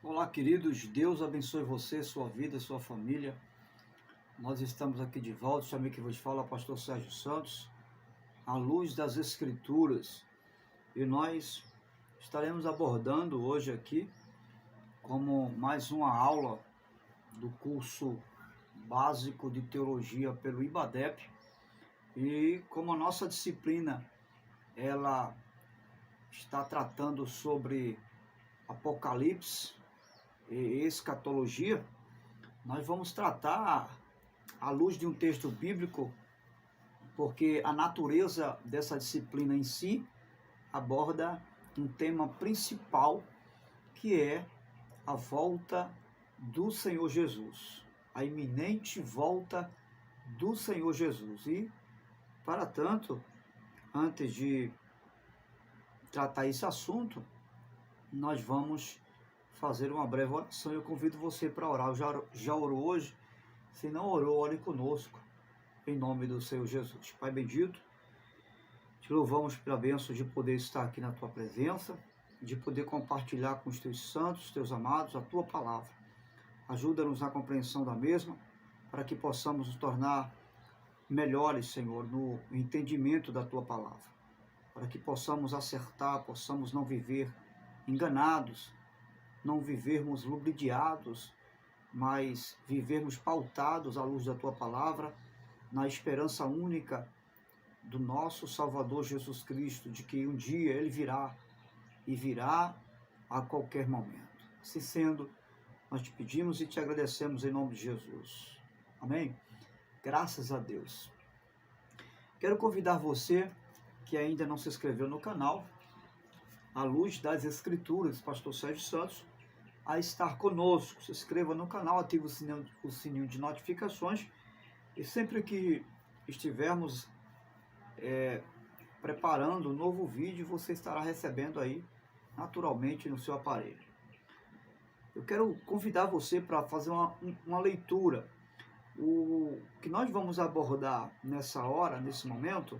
Olá, queridos, Deus abençoe você, sua vida, sua família. Nós estamos aqui de volta, chamei que vos fala, pastor Sérgio Santos, à luz das Escrituras. E nós estaremos abordando hoje aqui, como mais uma aula do curso básico de teologia pelo IBADEP. E como a nossa disciplina, ela está tratando sobre Apocalipse e escatologia, nós vamos tratar à luz de um texto bíblico, porque a natureza dessa disciplina em si aborda um tema principal, que é a volta do Senhor Jesus, a iminente volta do Senhor Jesus. E, para tanto, antes de tratar esse assunto, nós vamos fazer uma breve oração. Eu convido você para orar. Já orou hoje? Se não orou, ore conosco, em nome do Senhor Jesus. Pai bendito, te louvamos pela bênção de poder estar aqui na tua presença, de poder compartilhar com os teus santos, teus amados, a tua palavra. Ajuda-nos na compreensão da mesma, para que possamos nos tornar melhores, Senhor, no entendimento da tua palavra, para que possamos acertar, possamos não viver enganados, não vivermos ludibriados, mas vivermos pautados à luz da tua palavra, na esperança única do nosso Salvador Jesus Cristo, de que um dia ele virá, e virá a qualquer momento. Assim sendo, nós te pedimos e te agradecemos em nome de Jesus. Amém? Graças a Deus. Quero convidar você que ainda não se inscreveu no canal, à luz das Escrituras, pastor Sérgio Santos, a estar conosco. Se inscreva no canal, ative o sininho de notificações, e sempre que estivermos preparando um novo vídeo, você estará recebendo aí naturalmente no seu aparelho. Eu quero convidar você para fazer uma leitura. O que nós vamos abordar nessa hora, nesse momento,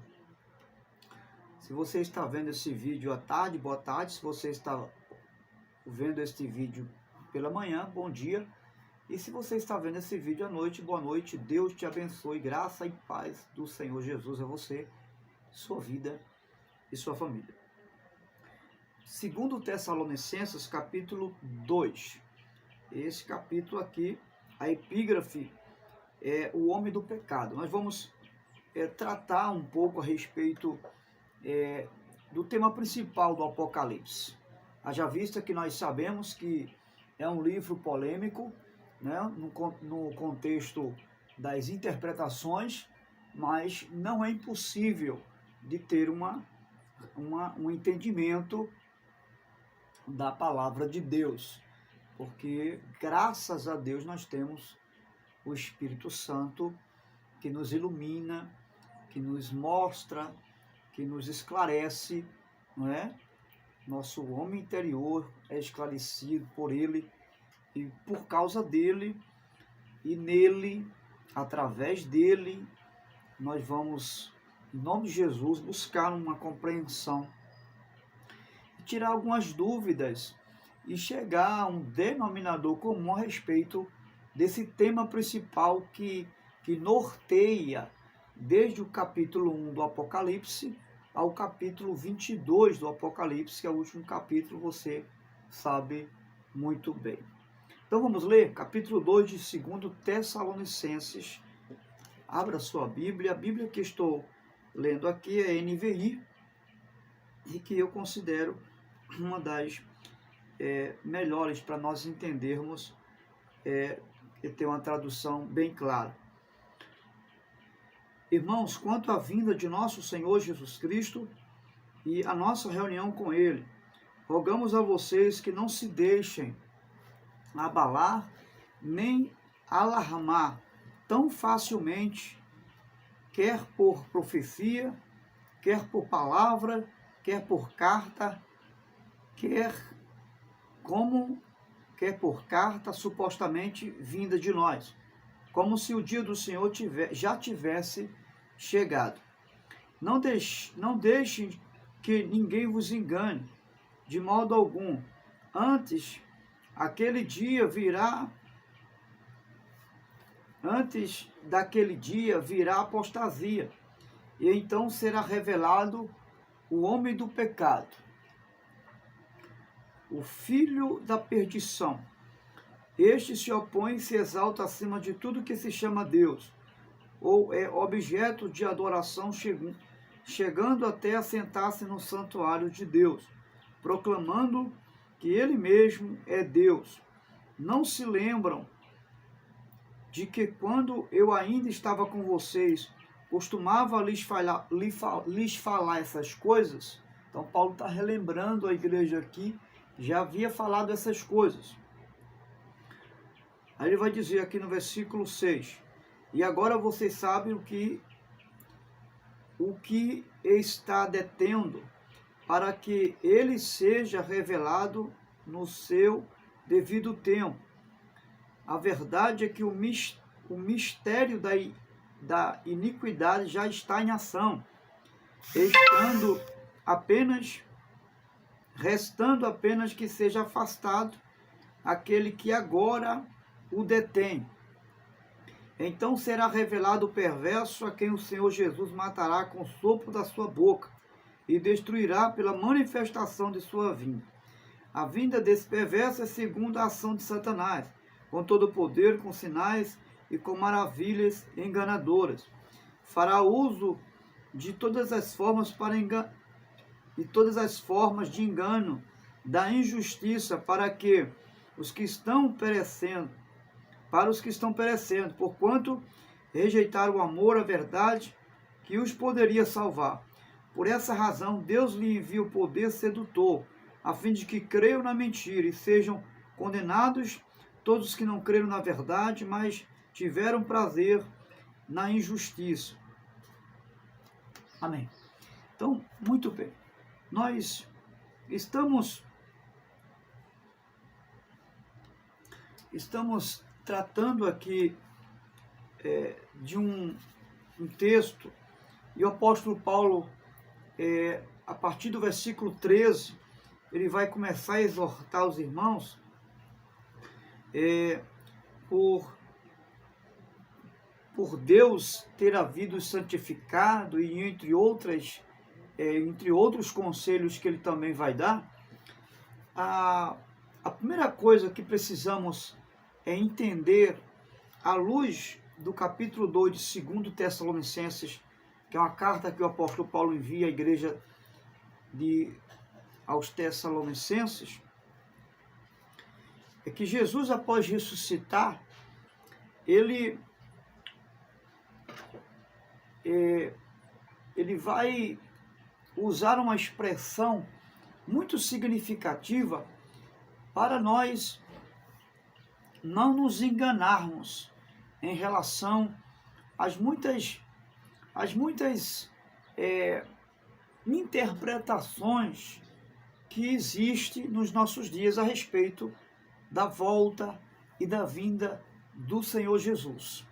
se você está vendo esse vídeo à tarde, boa tarde. Se você está vendo este vídeo pela manhã, bom dia. E se você está vendo esse vídeo à noite, boa noite. Deus te abençoe, graça e paz do Senhor Jesus a você, sua vida e sua família. Segundo Tessalonicenses, capítulo 2. Esse capítulo aqui, a epígrafe é o homem do pecado. Nós vamos tratar um pouco a respeito do tema principal do Apocalipse. Haja vista que nós sabemos que é um livro polêmico, né, no contexto das interpretações, mas não é impossível de ter um entendimento da palavra de Deus, porque graças a Deus nós temos o Espírito Santo que nos ilumina, que nos mostra, que nos esclarece, não é? Nosso homem interior é esclarecido por ele, e por causa dele e nele, através dele, nós vamos, em nome de Jesus, buscar uma compreensão, tirar algumas dúvidas e chegar a um denominador comum a respeito desse tema principal que norteia desde o capítulo 1 do Apocalipse ao capítulo 22 do Apocalipse, que é o último capítulo, você sabe muito bem. Então vamos ler capítulo 2 de 2 Tessalonicenses. Abra sua Bíblia. A Bíblia que estou lendo aqui é NVI, e que eu considero uma das melhores para nós entendermos e ter uma tradução bem clara. Irmãos, quanto à vinda de nosso Senhor Jesus Cristo e a nossa reunião com Ele, rogamos a vocês que não se deixem abalar nem alarmar tão facilmente, quer por profecia, quer por palavra, quer por carta, quer por carta supostamente vinda de nós, como se o dia do Senhor já tivesse chegado. Não deixem que ninguém vos engane, de modo algum. Antes, aquele dia virá, antes daquele dia virá a apostasia, e então será revelado o homem do pecado, o filho da perdição. Este se opõe e se exalta acima de tudo que se chama Deus, ou é objeto de adoração, chegando até a sentar-se no santuário de Deus, proclamando que ele mesmo é Deus. Não se lembram de que quando eu ainda estava com vocês, costumava lhes falar essas coisas? Então Paulo está relembrando a igreja aqui, já havia falado essas coisas. Aí ele vai dizer aqui no versículo 6, e agora vocês sabem o que está detendo, para que ele seja revelado no seu devido tempo. A verdade é que o mistério da iniquidade já está em ação, restando apenas que seja afastado aquele que agora o detém. Então será revelado o perverso, a quem o Senhor Jesus matará com o sopro da sua boca e destruirá pela manifestação de sua vinda. A vinda desse perverso é segundo a ação de Satanás, com todo o poder, com sinais e com maravilhas enganadoras. Fará uso de todas as formas de engano, da injustiça, para os que estão perecendo, porquanto rejeitaram o amor à verdade que os poderia salvar. Por essa razão, Deus lhe envia o poder sedutor, a fim de que creiam na mentira e sejam condenados todos que não creram na verdade, mas tiveram prazer na injustiça. Amém. Então, muito bem. Nós estamos tratando aqui de um texto, e o apóstolo Paulo, a partir do versículo 13, ele vai começar a exortar os irmãos por Deus ter havido santificado, e entre outros conselhos que ele também vai dar. A primeira coisa que precisamos entender, à luz do capítulo 2 de 2 Tessalonicenses, que é uma carta que o apóstolo Paulo envia à igreja aos Tessalonicenses, é que Jesus, após ressuscitar, ele vai usar uma expressão muito significativa para nós não nos enganarmos em relação às muitas interpretações que existem nos nossos dias a respeito da volta e da vinda do Senhor Jesus.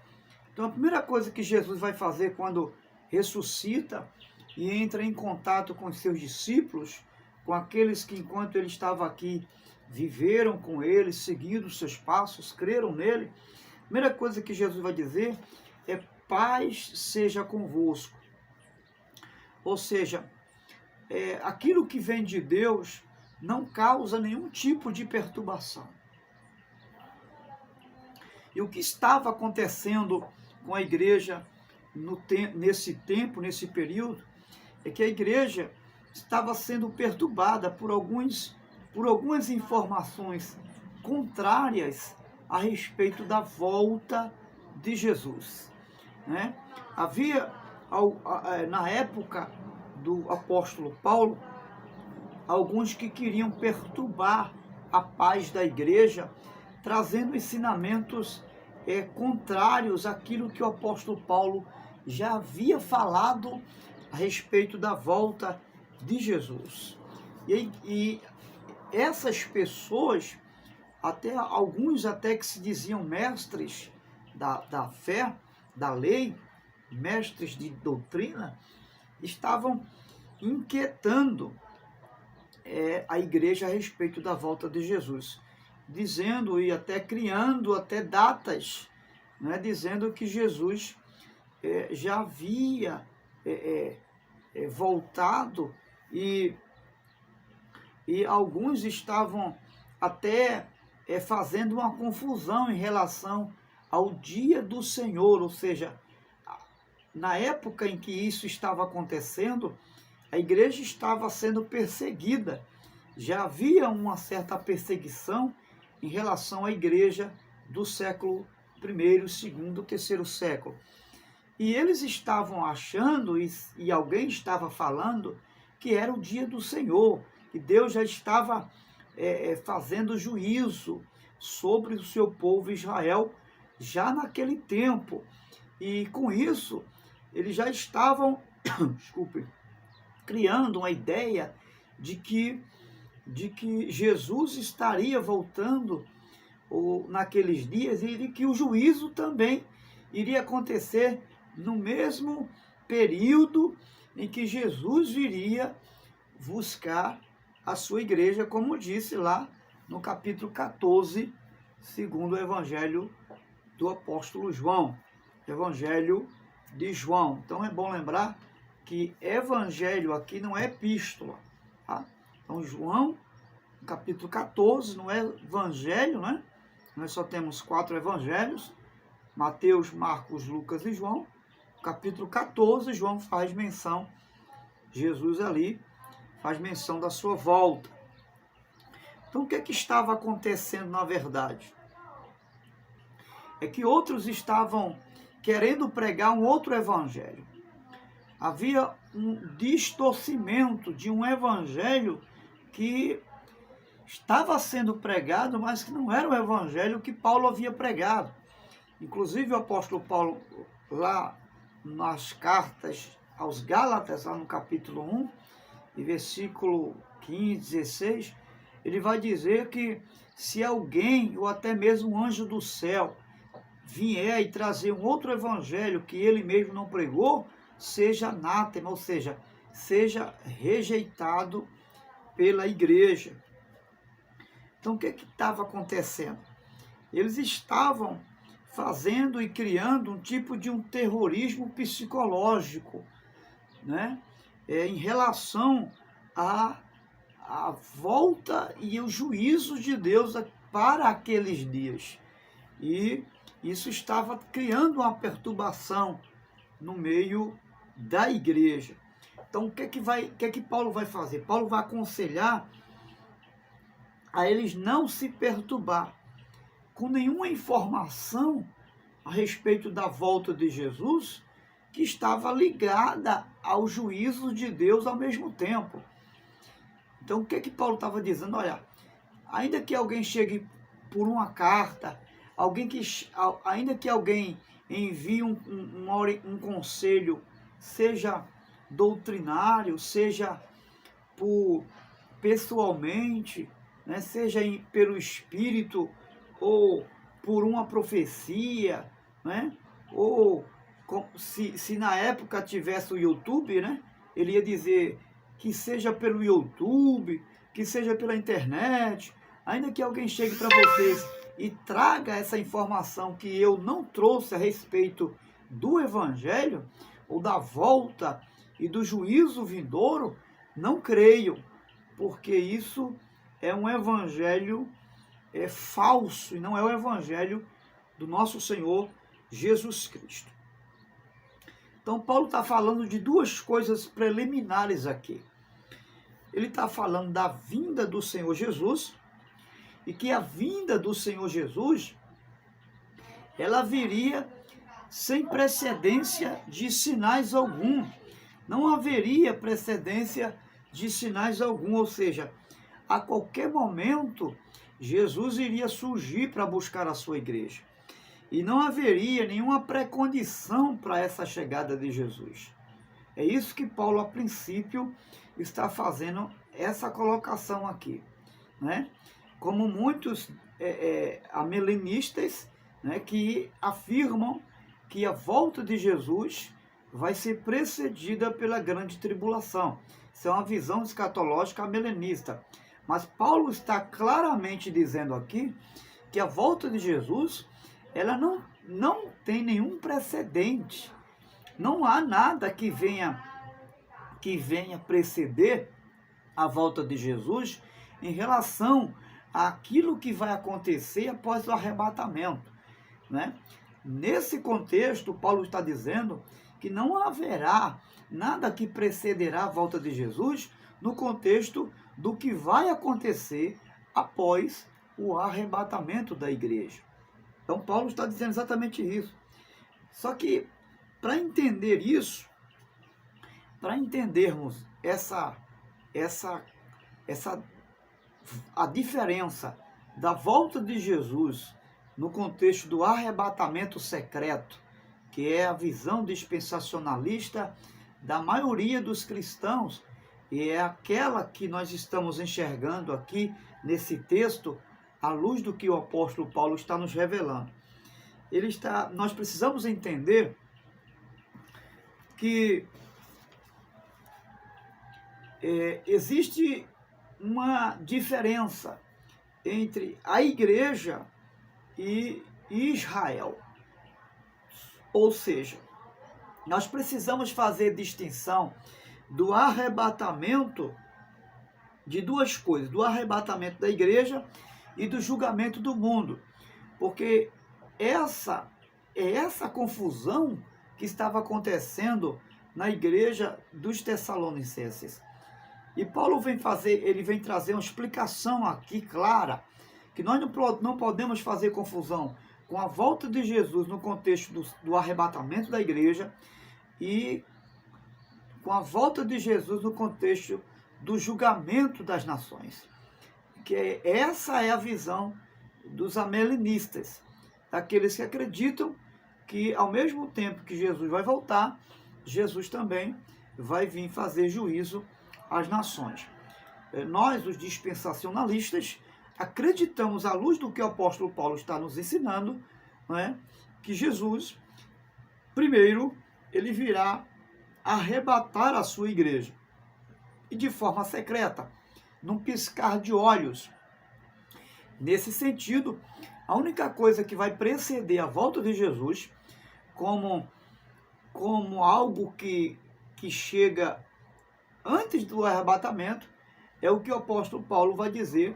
Então, a primeira coisa que Jesus vai fazer quando ressuscita e entra em contato com os seus discípulos, com aqueles que, enquanto ele estava aqui, viveram com ele, seguiram os seus passos, creram nele, a primeira coisa que Jesus vai dizer é: paz seja convosco. Ou seja, aquilo que vem de Deus não causa nenhum tipo de perturbação. E o que estava acontecendo com a igreja nesse tempo, nesse período, é que a igreja estava sendo perturbada por algumas informações contrárias a respeito da volta de Jesus, né? Havia, na época do apóstolo Paulo, alguns que queriam perturbar a paz da igreja, trazendo ensinamentos contrários àquilo que o apóstolo Paulo já havia falado a respeito da volta de Jesus. E essas pessoas, alguns até que se diziam mestres da fé, da lei, mestres de doutrina, estavam inquietando a igreja a respeito da volta de Jesus. dizendo e até criando até datas, né, dizendo que Jesus já havia voltado e alguns estavam até fazendo uma confusão em relação ao dia do Senhor, ou seja, na época em que isso estava acontecendo, a igreja estava sendo perseguida. Já havia uma certa perseguição em relação à igreja do século I, segundo, terceiro século. E eles estavam achando, e alguém estava falando, que era o dia do Senhor, que Deus já estava fazendo juízo sobre o seu povo Israel, já naquele tempo. E com isso, eles já estavam, desculpe, criando uma ideia de que Jesus estaria voltando naqueles dias e de que o juízo também iria acontecer no mesmo período em que Jesus viria buscar a sua igreja, como disse lá no capítulo 14, segundo o Evangelho do apóstolo João, Evangelho de João. Então é bom lembrar que evangelho aqui não é epístola, tá? Então João, capítulo 14, não é evangelho, né? Nós só temos 4 evangelhos, Mateus, Marcos, Lucas e João. Capítulo 14, João faz menção, Jesus ali faz menção da sua volta. Então o que estava acontecendo na verdade? É que outros estavam querendo pregar um outro evangelho. Havia um distorcimento de um evangelho que estava sendo pregado, mas que não era o evangelho que Paulo havia pregado. Inclusive o apóstolo Paulo, lá nas cartas aos Gálatas, lá no capítulo 1, e versículo 15, 16, ele vai dizer que se alguém, ou até mesmo um anjo do céu, vier e trazer um outro evangelho que ele mesmo não pregou, seja anátema, ou seja, seja rejeitado pela igreja. Então o que estava acontecendo? Eles estavam fazendo e criando um tipo de um terrorismo psicológico, né? Em relação à volta e o juízo de Deus para aqueles dias. E isso estava criando uma perturbação no meio da igreja. Então, o que Paulo vai fazer? Paulo vai aconselhar a eles não se perturbar com nenhuma informação a respeito da volta de Jesus que estava ligada ao juízo de Deus ao mesmo tempo. Então, o que Paulo estava dizendo? Olha, ainda que alguém chegue por uma carta, ainda que alguém envie um conselho, seja doutrinário, seja pessoalmente, né, seja pelo Espírito, ou por uma profecia, né, ou se na época tivesse o YouTube, né, ele ia dizer que seja pelo YouTube, que seja pela internet, ainda que alguém chegue para vocês e traga essa informação que eu não trouxe a respeito do Evangelho, ou da volta e do juízo vindouro, não creio, porque isso é um Evangelho falso, e não é o Evangelho do nosso Senhor Jesus Cristo. Então Paulo está falando de duas coisas preliminares aqui. Ele está falando da vinda do Senhor Jesus, e que a vinda do Senhor Jesus, ela viria sem precedência de sinais algum. Não haveria precedência de sinais algum, ou seja, a qualquer momento Jesus iria surgir para buscar a sua igreja. E não haveria nenhuma pré-condição para essa chegada de Jesus. É isso que Paulo, a princípio, está fazendo essa colocação aqui, né? Como muitos amilenistas, né, que afirmam que a volta de Jesus vai ser precedida pela grande tribulação. Isso é uma visão escatológica amilenista. Mas Paulo está claramente dizendo aqui que a volta de Jesus, ela não tem nenhum precedente. Não há nada que venha preceder a volta de Jesus em relação àquilo que vai acontecer após o arrebatamento, né? Nesse contexto, Paulo está dizendo que não haverá nada que precederá a volta de Jesus no contexto do que vai acontecer após o arrebatamento da igreja. Então, Paulo está dizendo exatamente isso. Só que, para entender isso, para entendermos a diferença da volta de Jesus no contexto do arrebatamento secreto, que é a visão dispensacionalista da maioria dos cristãos, e é aquela que nós estamos enxergando aqui nesse texto, à luz do que o apóstolo Paulo está nos revelando. Nós precisamos entender que existe uma diferença entre a igreja e Israel. Ou seja, nós precisamos fazer distinção do arrebatamento de duas coisas, do arrebatamento da igreja e do julgamento do mundo. Porque essa confusão que estava acontecendo na igreja dos Tessalonicenses. E Paulo vem trazer uma explicação aqui clara, que nós não podemos fazer confusão com a volta de Jesus no contexto do arrebatamento da igreja e com a volta de Jesus no contexto do julgamento das nações. Que essa é a visão dos amelinistas, daqueles que acreditam que ao mesmo tempo que Jesus vai voltar, Jesus também vai vir fazer juízo às nações. Nós, os dispensacionalistas, acreditamos, à luz do que o apóstolo Paulo está nos ensinando, não é? Que Jesus, primeiro, ele virá arrebatar a sua igreja, e de forma secreta, num piscar de olhos. Nesse sentido, a única coisa que vai preceder a volta de Jesus, como algo que chega antes do arrebatamento, é o que o apóstolo Paulo vai dizer: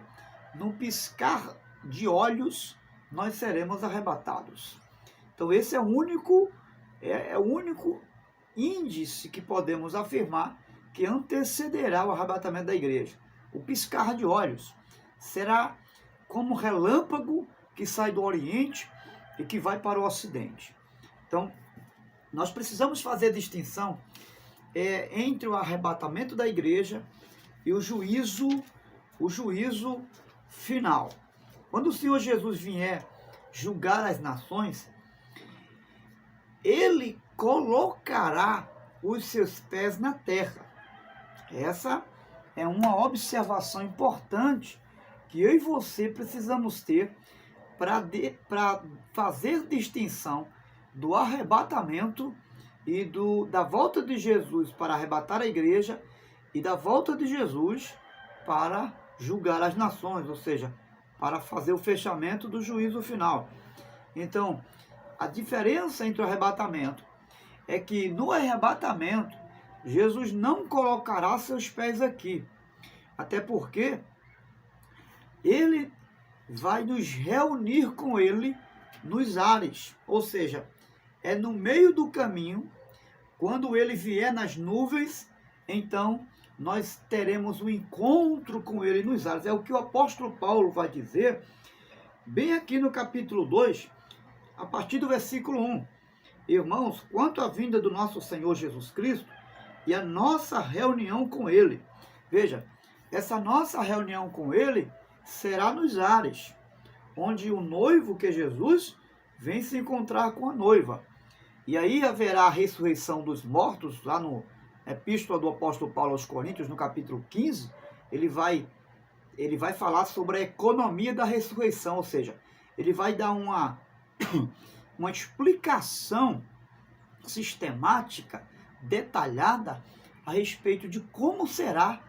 num piscar de olhos nós seremos arrebatados. Então esse é o único índice que podemos afirmar que antecederá o arrebatamento da igreja. O piscar de olhos será como relâmpago que sai do Oriente e que vai para o Ocidente. Então, nós precisamos fazer distinção entre o arrebatamento da igreja e o juízo final. Quando o Senhor Jesus vier julgar as nações, ele colocará os seus pés na terra. Essa é uma observação importante que eu e você precisamos ter para fazer distinção do arrebatamento e da volta de Jesus para arrebatar a igreja e da volta de Jesus para julgar as nações, ou seja, para fazer o fechamento do juízo final. Então, a diferença entre o arrebatamento é que no arrebatamento, Jesus não colocará seus pés aqui, até porque ele vai nos reunir com ele nos ares, ou seja, é no meio do caminho, quando ele vier nas nuvens, então nós teremos um encontro com ele nos ares. É o que o apóstolo Paulo vai dizer, bem aqui no capítulo 2, a partir do versículo 1. Irmãos, quanto à vinda do nosso Senhor Jesus Cristo e a nossa reunião com ele. Veja, essa nossa reunião com ele será nos ares, onde o noivo, que é Jesus, vem se encontrar com a noiva. E aí haverá a ressurreição dos mortos, lá no Epístola do apóstolo Paulo aos Coríntios, no capítulo 15, ele vai falar sobre a economia da ressurreição, ou seja, ele vai dar uma explicação sistemática, detalhada, a respeito de como será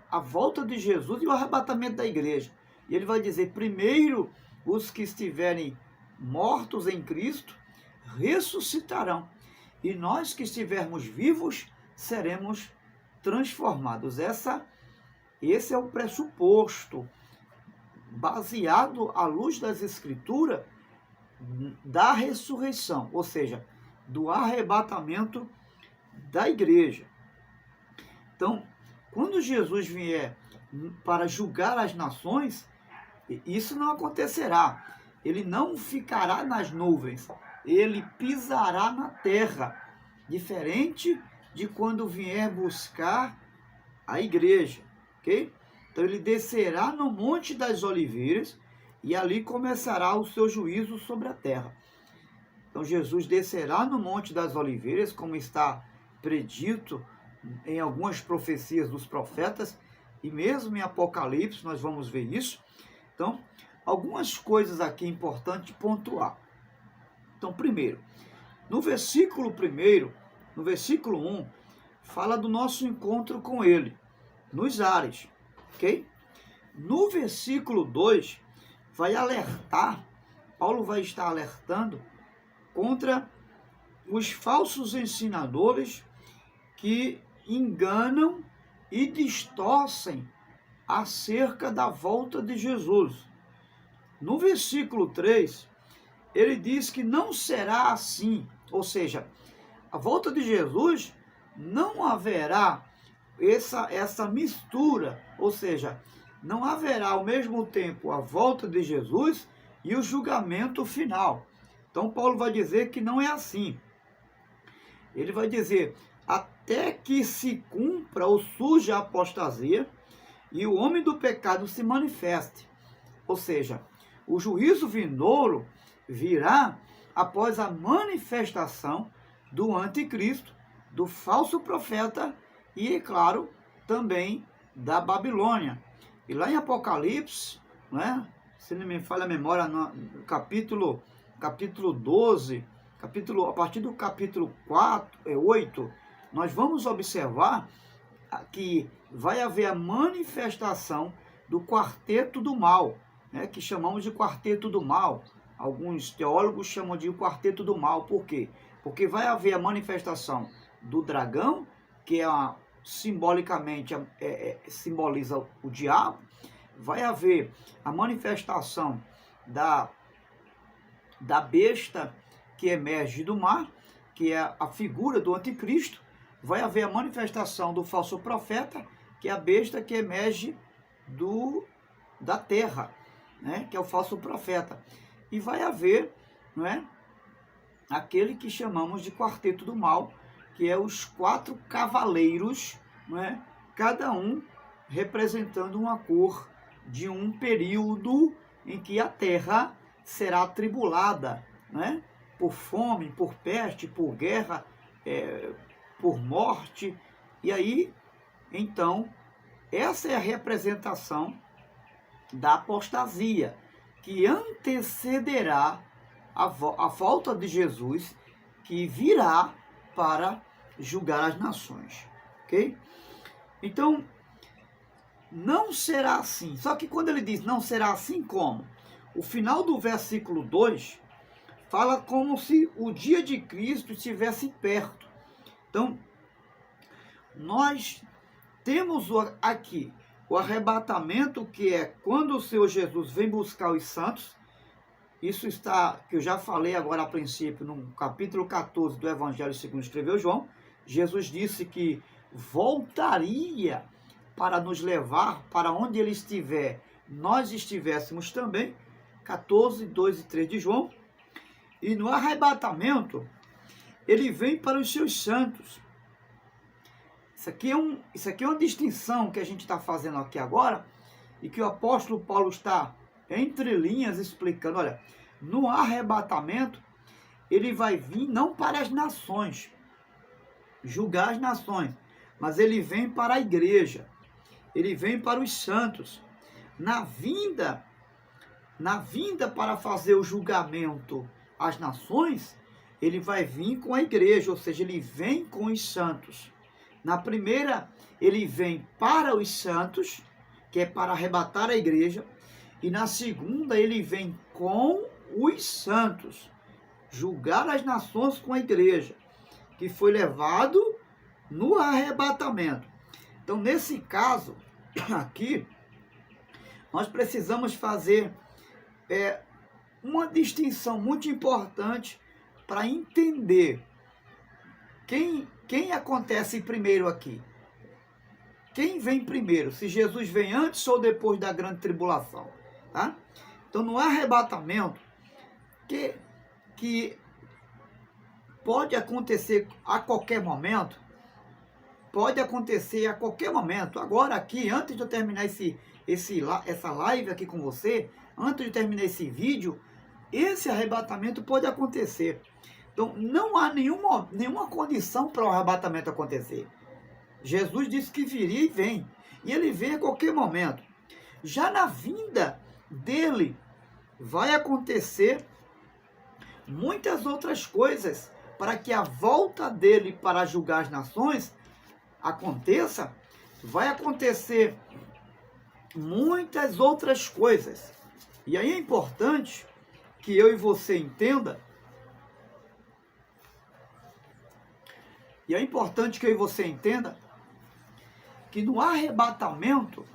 a volta de Jesus e o arrebatamento da igreja. E ele vai dizer, primeiro os que estiverem mortos em Cristo ressuscitarão, e nós que estivermos vivos seremos transformados. Esse é o pressuposto, baseado à luz das Escrituras, da ressurreição, ou seja, do arrebatamento da igreja. Então, quando Jesus vier para julgar as nações, isso não acontecerá. Ele não ficará nas nuvens, ele pisará na terra, diferente de quando vier buscar a igreja, ok? Então ele descerá no Monte das Oliveiras e ali começará o seu juízo sobre a terra. Então Jesus descerá no Monte das Oliveiras, como está predito em algumas profecias dos profetas, e mesmo em Apocalipse nós vamos ver isso. Então, algumas coisas aqui importantes pontuar. Então, primeiro, no versículo 1, no versículo 1, fala do nosso encontro com ele, nos ares, ok? No versículo 2, vai alertar, Paulo vai estar alertando contra os falsos ensinadores que enganam e distorcem acerca da volta de Jesus. No versículo 3, ele diz que não será assim, ou seja, a volta de Jesus não haverá essa mistura, ou seja, não haverá ao mesmo tempo a volta de Jesus e o julgamento final. Então Paulo vai dizer que não é assim. Ele vai dizer, até que se cumpra ou surja a apostasia e o homem do pecado se manifeste. Ou seja, o juízo vindouro virá após a manifestação do anticristo, do falso profeta e, é claro, também da Babilônia. E lá em Apocalipse, né, se não me falha a memória, no capítulo 12, a partir do capítulo 8, nós vamos observar que vai haver a manifestação do quarteto do mal, né, que chamamos de quarteto do mal. Alguns teólogos chamam de quarteto do mal. Por quê? Porque vai haver a manifestação do dragão, que simbolicamente simboliza o diabo. Vai haver a manifestação da besta que emerge do mar, que é a figura do anticristo. Vai haver a manifestação do falso profeta, que é a besta que emerge da terra, né, que é o falso profeta. E vai haver, não é, aquele que chamamos de quarteto do mal, que é os 4 cavaleiros, não é, cada um representando uma cor de um período em que a terra será atribulada, né, por fome, por peste, por guerra, por morte. E aí, então, essa é a representação da apostasia, que antecederá a volta de Jesus, que virá para julgar as nações, ok? Então, não será assim. Só que quando ele diz não será assim, como? O final do versículo 2 fala como se o dia de Cristo estivesse perto. Então, nós temos aqui o arrebatamento, que é quando o Senhor Jesus vem buscar os santos. Isso está, que eu já falei agora a princípio, no capítulo 14 do Evangelho segundo escreveu João. Jesus disse que voltaria para nos levar para onde ele estiver, nós estivéssemos também. 14, 2 e 3 de João. E no arrebatamento, ele vem para os seus santos. Isso aqui é uma distinção que a gente está fazendo aqui agora, e que o apóstolo Paulo está entre linhas explicando. Olha, no arrebatamento, ele vai vir não para as nações, julgar as nações, mas ele vem para a igreja, ele vem para os santos. Na vinda para fazer o julgamento às nações, ele vai vir com a igreja, ou seja, ele vem com os santos. Na primeira, ele vem para os santos, que é para arrebatar a igreja. E na segunda, ele vem com os santos, julgar as nações com a igreja, que foi levado no arrebatamento. Então, nesse caso aqui, nós precisamos fazer uma distinção muito importante para entender quem acontece primeiro aqui. Quem vem primeiro? Se Jesus vem antes ou depois da grande tribulação. Tá? Então, no arrebatamento, que pode acontecer a qualquer momento, agora aqui, antes de eu terminar essa live aqui com você, antes de terminar esse vídeo, esse arrebatamento pode acontecer. Então, não há nenhuma condição para o arrebatamento acontecer. Jesus disse que viria e vem. E ele vem a qualquer momento. Já na vinda dele, vai acontecer muitas outras coisas para que a volta dele para julgar as nações aconteça. Vai acontecer muitas outras coisas. E aí é importante que eu e você entenda. Que no arrebatamento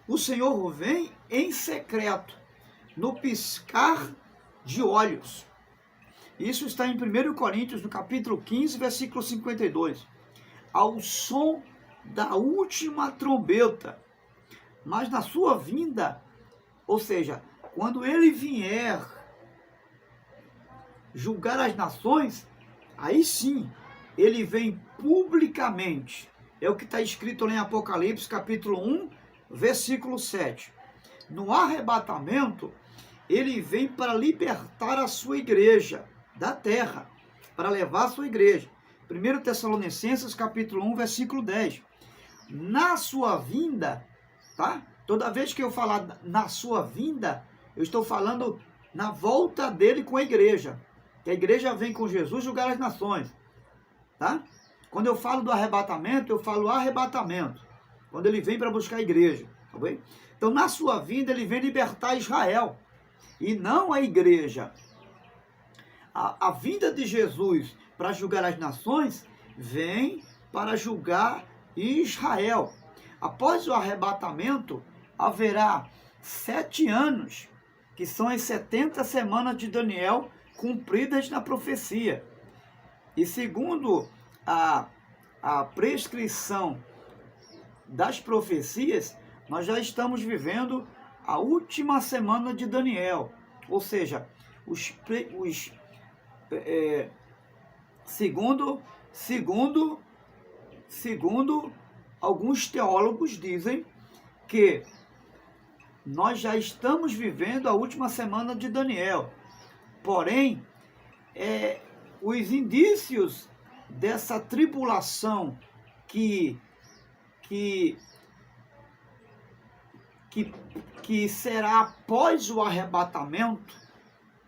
o Senhor vem em secreto, no piscar de olhos. Isso está em 1 Coríntios, no capítulo 15, versículo 52. Ao som da última trombeta. Mas na sua vinda, ou seja, quando ele vier julgar as nações, aí sim, ele vem publicamente. É o que está escrito lá em Apocalipse, capítulo 1, versículo 7. No arrebatamento, ele vem para libertar a sua igreja da terra, para levar a sua igreja. 1 Tessalonicenses, capítulo 1, versículo 10. Na sua vinda, tá? Toda vez que eu falar na sua vinda, eu estou falando na volta dele com a igreja. Que a igreja vem com Jesus julgar as nações, tá? Quando eu falo do arrebatamento, eu falo arrebatamento. Quando ele vem para buscar a igreja, tá bem? Então, na sua vinda, ele vem libertar Israel. E não a igreja. A vinda de Jesus para julgar as nações, vem para julgar Israel. Após o arrebatamento, haverá 7 anos, que são as 70 semanas de Daniel, cumpridas na profecia. E segundo a prescrição das profecias, nós já estamos vivendo a última semana de Daniel. Ou seja, segundo alguns teólogos dizem que nós já estamos vivendo a última semana de Daniel. Porém, os indícios dessa tribulação que será após o arrebatamento,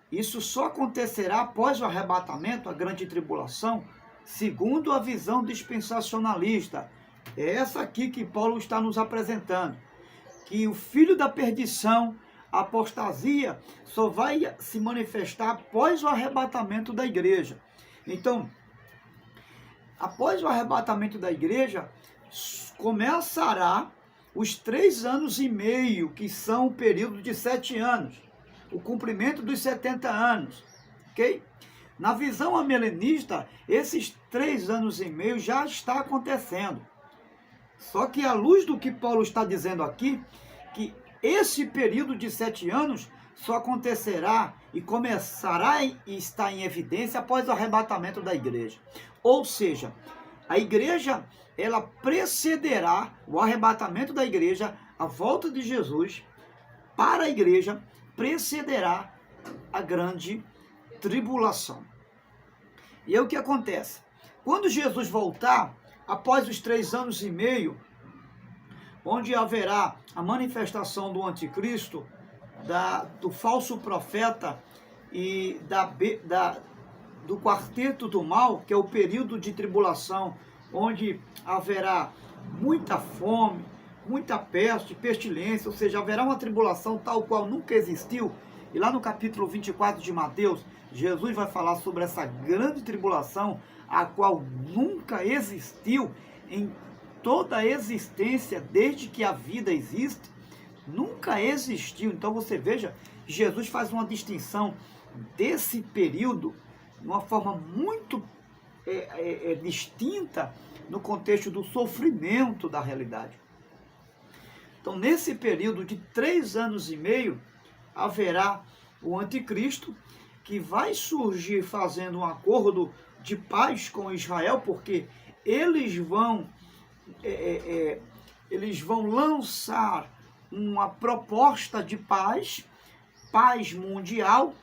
isso só acontecerá após o arrebatamento, a grande tribulação, segundo a visão dispensacionalista. É essa aqui que Paulo está nos apresentando, que o filho da perdição, a apostasia, só vai se manifestar após o arrebatamento da igreja. Então, após o arrebatamento da igreja, começará os 3 anos e meio, que são o período de 7 anos, o cumprimento dos 70 anos, ok? Na visão amilenista, esses 3 anos e meio já está acontecendo. Só que à luz do que Paulo está dizendo aqui, que esse período de 7 anos só acontecerá e começará e está em evidência após o arrebatamento da igreja. Ou seja, a igreja, ela precederá o arrebatamento da igreja, a volta de Jesus para a igreja, precederá a grande tribulação. E aí o que acontece? Quando Jesus voltar, após os 3 anos e meio, onde haverá a manifestação do anticristo, do falso profeta e do quarteto do mal, que é o período de tribulação onde haverá muita fome, muita peste, pestilência, ou seja, haverá uma tribulação tal qual nunca existiu. E lá no capítulo 24 de Mateus, Jesus vai falar sobre essa grande tribulação, a qual nunca existiu em toda a existência, desde que a vida existe, nunca existiu. Então você veja, Jesus faz uma distinção desse período de uma forma muito distinta no contexto do sofrimento da realidade. Então, nesse período de 3 anos e meio, haverá o anticristo, que vai surgir fazendo um acordo de paz com Israel, porque eles vão lançar uma proposta de paz, paz mundial.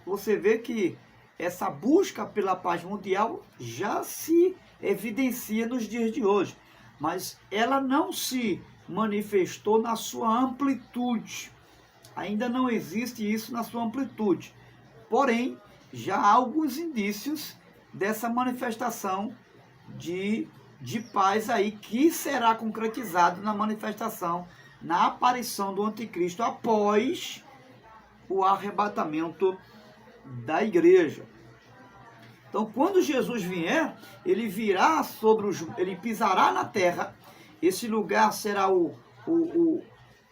Você vê que essa busca pela paz mundial já se evidencia nos dias de hoje, mas ela não se manifestou na sua amplitude. Ainda não existe isso na sua amplitude. Porém, já há alguns indícios dessa manifestação de paz aí, que será concretizado na manifestação, na aparição do anticristo após o arrebatamento da igreja. Então, quando Jesus vier, ele virá ele pisará na terra. Esse lugar será o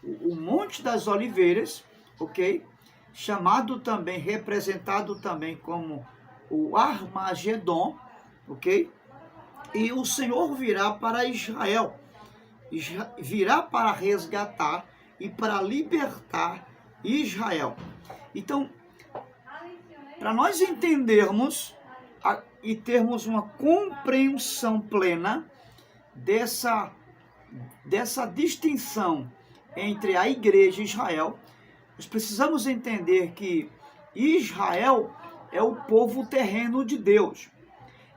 Monte das Oliveiras, ok? Chamado também, representado também como o Armagedon, ok? E o Senhor virá para Israel, virá para resgatar e para libertar Israel. Então, para nós entendermos e termos uma compreensão plena dessa distinção entre a igreja e Israel, nós precisamos entender que Israel é o povo terreno de Deus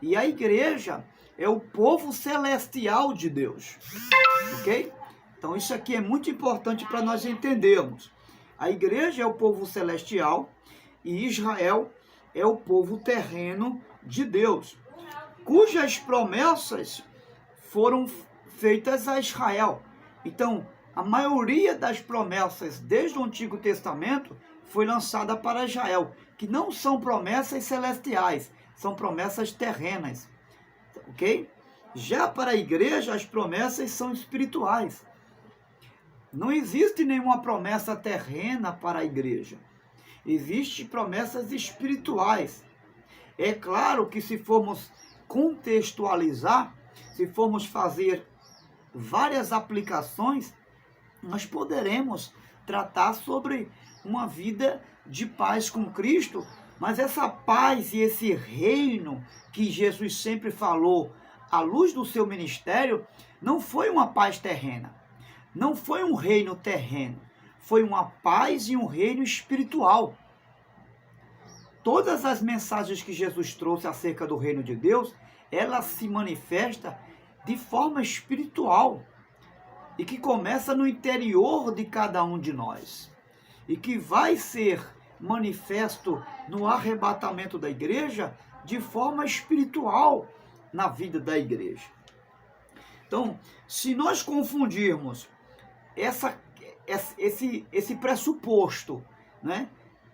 e a igreja é o povo celestial de Deus, ok? Então isso aqui é muito importante para nós entendermos. A igreja é o povo celestial e Israel é o povo terreno de Deus, cujas promessas foram feitas a Israel. Então, a maioria das promessas desde o Antigo Testamento foi lançada para Israel, que não são promessas celestiais, são promessas terrenas, ok? Já para a igreja, as promessas são espirituais. Não existe nenhuma promessa terrena para a igreja. Existem promessas espirituais. É claro que se formos contextualizar, se formos fazer várias aplicações, nós poderemos tratar sobre uma vida de paz com Cristo, mas essa paz e esse reino que Jesus sempre falou à luz do seu ministério, não foi uma paz terrena, não foi um reino terreno, foi uma paz e um reino espiritual. Todas as mensagens que Jesus trouxe acerca do reino de Deus, ela se manifesta de forma espiritual e que começa no interior de cada um de nós e que vai ser manifesto no arrebatamento da igreja de forma espiritual na vida da igreja. Então, se nós confundirmos esse pressuposto, né?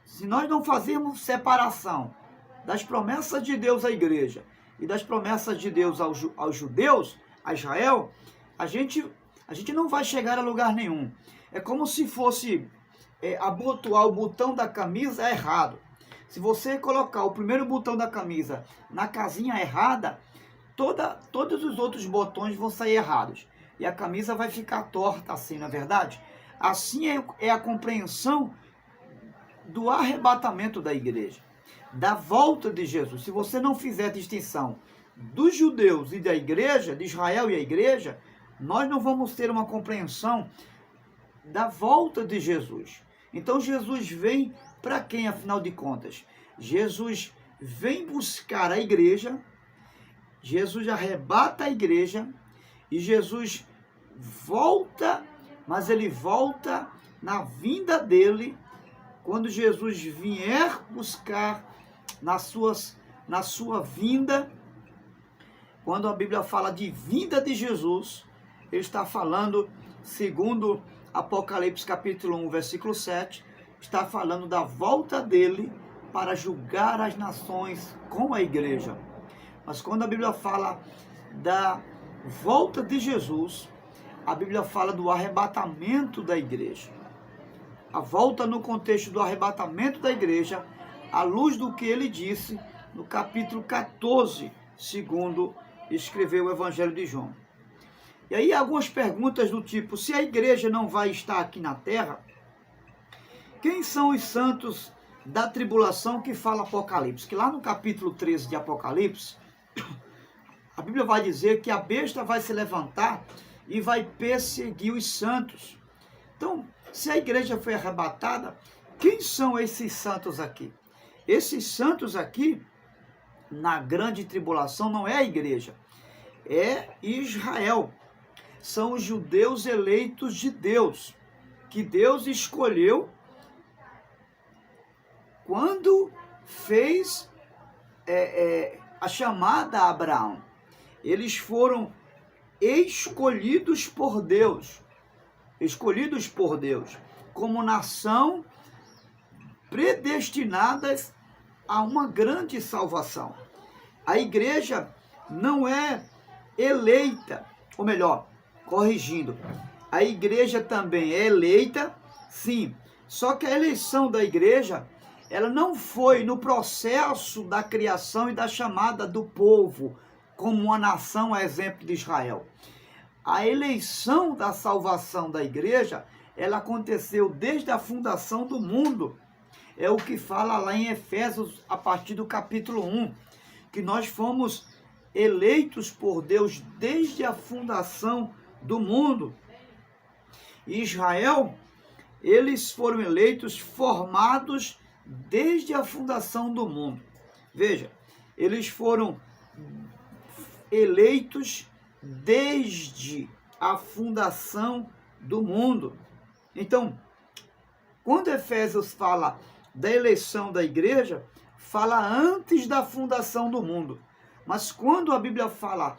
Se nós não fazermos separação das promessas de Deus à igreja e das promessas de Deus aos judeus, a Israel, a gente não vai chegar a lugar nenhum. É como se fosse abotoar o botão da camisa errado. Se você colocar o primeiro botão da camisa na casinha errada, todos os outros botões vão sair errados. E a camisa vai ficar torta assim, não é verdade? Assim é a compreensão do arrebatamento da igreja, da volta de Jesus. Se você não fizer distinção dos judeus e da igreja, de Israel e a igreja, nós não vamos ter uma compreensão da volta de Jesus. Então Jesus vem para quem, afinal de contas? Jesus vem buscar a igreja, Jesus arrebata a igreja e Jesus volta, mas ele volta na vinda dele, quando Jesus vier buscar na sua vinda, quando a Bíblia fala de vinda de Jesus, ele está falando, segundo Apocalipse capítulo 1, versículo 7, está falando da volta dele para julgar as nações com a igreja. Mas quando a Bíblia fala da volta de Jesus, a Bíblia fala do arrebatamento da igreja. A volta no contexto do arrebatamento da igreja, à luz do que ele disse no capítulo 14, segundo escreveu o Evangelho de João. E aí algumas perguntas do tipo, se a igreja não vai estar aqui na terra, quem são os santos da tribulação que fala Apocalipse? Que lá no capítulo 13 de Apocalipse, a Bíblia vai dizer que a besta vai se levantar e vai perseguir os santos. Então, se a igreja foi arrebatada, quem são esses santos aqui? Esses santos aqui, na grande tribulação, não é a igreja, é Israel. São os judeus eleitos de Deus, que Deus escolheu quando fez a chamada a Abraão. Eles foram escolhidos por Deus, como nação predestinadas a uma grande salvação. A igreja não é eleita, ou melhor, corrigindo, a igreja também é eleita, sim, só que a eleição da igreja, ela não foi no processo da criação e da chamada do povo, como uma nação, a exemplo de Israel. A eleição da salvação da igreja, ela aconteceu desde a fundação do mundo. É o que fala lá em Efésios, a partir do capítulo 1, que nós fomos eleitos por Deus desde a fundação do mundo. Israel, eles foram eleitos, formados desde a fundação do mundo. Veja, eles foram eleitos desde a fundação do mundo. Então, quando Efésios fala da eleição da igreja, fala antes da fundação do mundo. Mas quando a Bíblia fala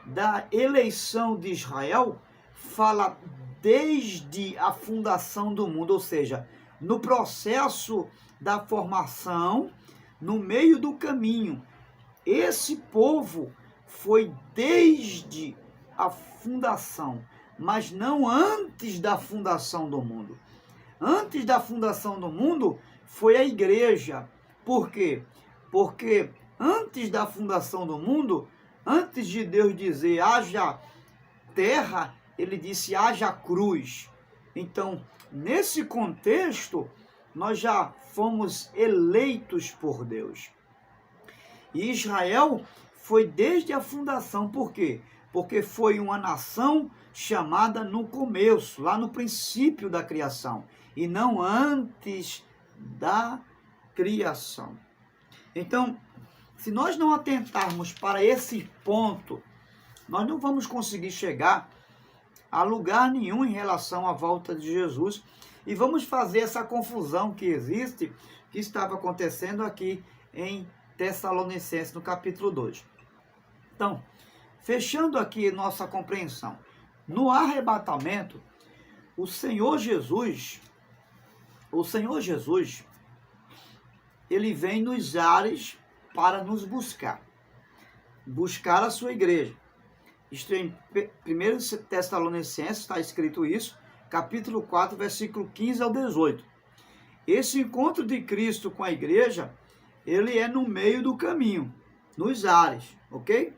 da eleição de Israel, fala desde a fundação do mundo, ou seja, no processo da formação, no meio do caminho. Esse povo foi desde a fundação, mas não antes da fundação do mundo. Antes da fundação do mundo foi a igreja. Por quê? Porque antes da fundação do mundo, antes de Deus dizer haja terra, ele disse haja cruz. Então, nesse contexto, nós já fomos eleitos por Deus. E Israel foi desde a fundação. Por quê? Porque foi uma nação chamada no começo, lá no princípio da criação, e não antes da criação. Então, se nós não atentarmos para esse ponto, nós não vamos conseguir chegar a lugar nenhum em relação à volta de Jesus, e vamos fazer essa confusão que existe, que estava acontecendo aqui em Tessalonicenses, no capítulo 2. Então, fechando aqui nossa compreensão, no arrebatamento, o Senhor Jesus, ele vem nos ares para nos buscar a sua igreja. Isto em 1 Tessalonicenses está escrito isso, capítulo 4, versículo 15 ao 18. Esse encontro de Cristo com a igreja, ele é no meio do caminho, nos ares, ok?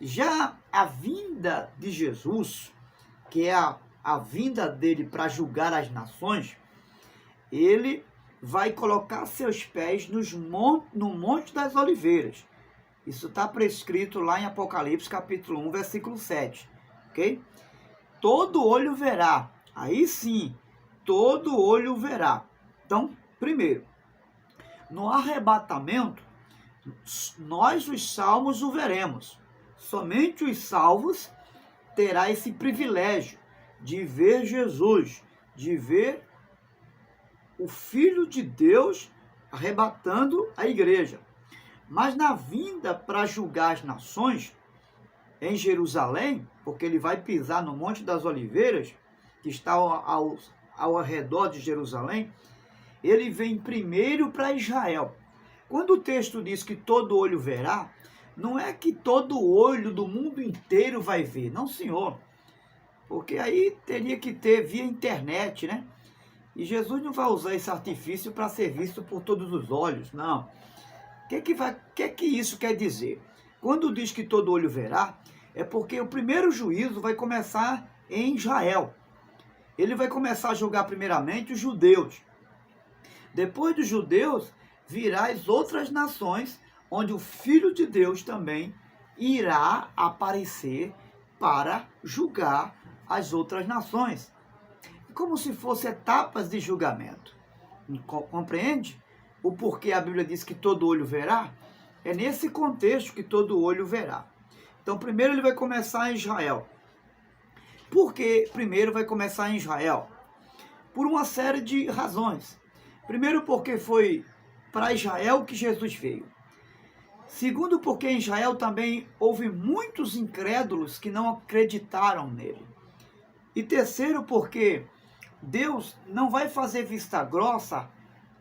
Já a vinda de Jesus, que é a vinda dele para julgar as nações, ele vai colocar seus pés no Monte das Oliveiras. Isso está prescrito lá em Apocalipse, capítulo 1, versículo 7. Ok? Todo olho verá. Aí sim, todo olho verá. Então, primeiro, no arrebatamento, nós os salvos o veremos. Somente os salvos terá esse privilégio de ver Jesus, de ver o Filho de Deus arrebatando a igreja. Mas na vinda para julgar as nações, em Jerusalém, porque ele vai pisar no Monte das Oliveiras, que está ao redor de Jerusalém, ele vem primeiro para Israel. Quando o texto diz que todo olho verá, não é que todo olho do mundo inteiro vai ver, não, senhor. Porque aí teria que ter via internet, né? E Jesus não vai usar esse artifício para ser visto por todos os olhos, não. O que isso quer dizer? Quando diz que todo olho verá, é porque o primeiro juízo vai começar em Israel. Ele vai começar a julgar primeiramente os judeus. Depois dos judeus, virá as outras nações, onde o Filho de Deus também irá aparecer para julgar as outras nações. Como se fossem etapas de julgamento. Compreende? O porquê a Bíblia diz que todo olho verá? É nesse contexto que todo olho verá. Então, primeiro ele vai começar em Israel. Por que primeiro vai começar em Israel? Por uma série de razões. Primeiro, porque foi para Israel que Jesus veio. Segundo, porque em Israel também houve muitos incrédulos que não acreditaram nele. E terceiro, porque Deus não vai fazer vista grossa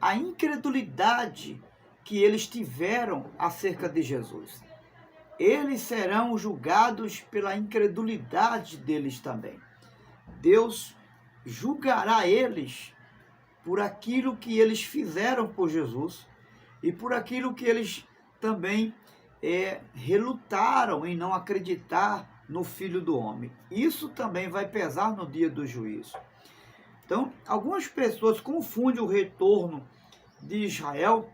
à incredulidade que eles tiveram acerca de Jesus. Eles serão julgados pela incredulidade deles também. Deus julgará eles por aquilo que eles fizeram por Jesus e por aquilo que eles também relutaram em não acreditar no Filho do Homem. Isso também vai pesar no dia do juízo. Então, algumas pessoas confundem o retorno de Israel